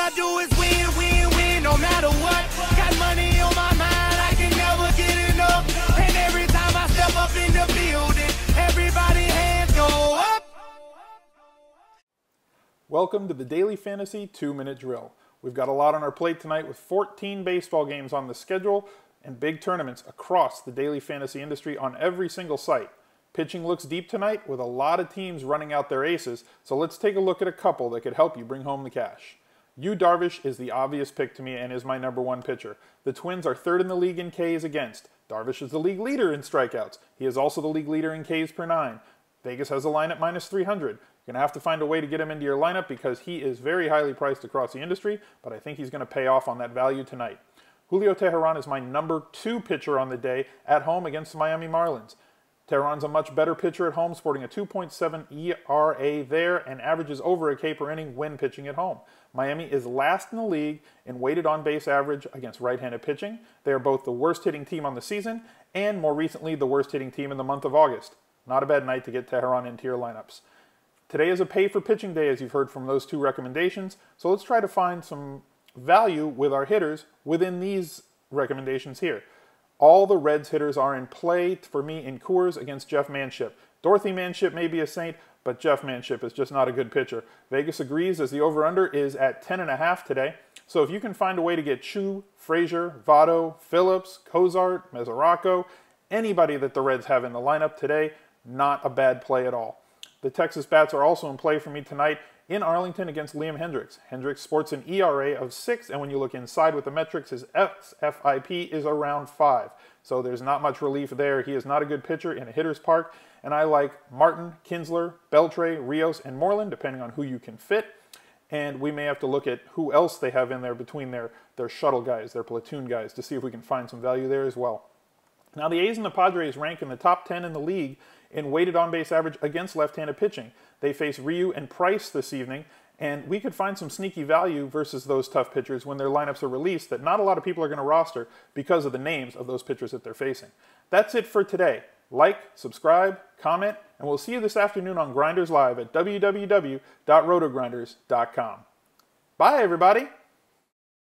I do is win, win, win, no matter what. Got money on my mind, I can never get enough. And every time I step up in the building, everybody hands go up. Welcome to the Daily Fantasy 2-Minute Drill. We've got a lot on our plate tonight with 14 baseball games on the schedule and big tournaments across the daily fantasy industry on every single site. Pitching looks deep tonight with a lot of teams running out their aces, so let's take a look at a couple that could help you bring home the cash. Yu Darvish is the obvious pick to me and is my number 1 pitcher. The Twins are 3rd in the league in Ks against. Darvish is the league leader in strikeouts. He is also the league leader in Ks per 9. Vegas has a line at -300. You're going to have to find a way to get him into your lineup because he is very highly priced across the industry, but I think he's going to pay off on that value tonight. Julio Teheran is my number 2 pitcher on the day at home against the Miami Marlins. Teheran's a much better pitcher at home, sporting a 2.7 ERA there and averages over a K per inning when pitching at home. Miami is last in the league in weighted on-base average against right-handed pitching. They are both the worst hitting team on the season and, more recently, the worst hitting team in the month of August. Not a bad night to get Teheran into your lineups. Today is a pay-for-pitching day, as you've heard from those 2 recommendations, so let's try to find some value with our hitters within these recommendations here. All the Reds hitters are in play for me in Coors against Jeff Manship. Dorothy Manship may be a saint, but Jeff Manship is just not a good pitcher. Vegas agrees as the over-under is at 10.5 today. So if you can find a way to get Chu, Frazier, Votto, Phillips, Cozart, Mesoraco, anybody that the Reds have in the lineup today, not a bad play at all. The Texas Bats are also in play for me tonight in Arlington against Liam Hendriks. Hendriks sports an ERA of 6, and when you look inside with the metrics, his xFIP is around 5. So there's not much relief there. He is not a good pitcher in a hitter's park, and I like Martin, Kinsler, Beltre, Rios, and Moreland, depending on who you can fit. And we may have to look at who else they have in there between their shuttle guys, their platoon guys, to see if we can find some value there as well. Now, the A's and the Padres rank in the top 10 in the league in weighted on-base average against left-handed pitching. They face Ryu and Price this evening, and we could find some sneaky value versus those tough pitchers when their lineups are released that not a lot of people are going to roster because of the names of those pitchers that they're facing. That's it for today. Like, subscribe, comment, and we'll see you this afternoon on Grinders Live at www.rotogrinders.com. Bye, everybody!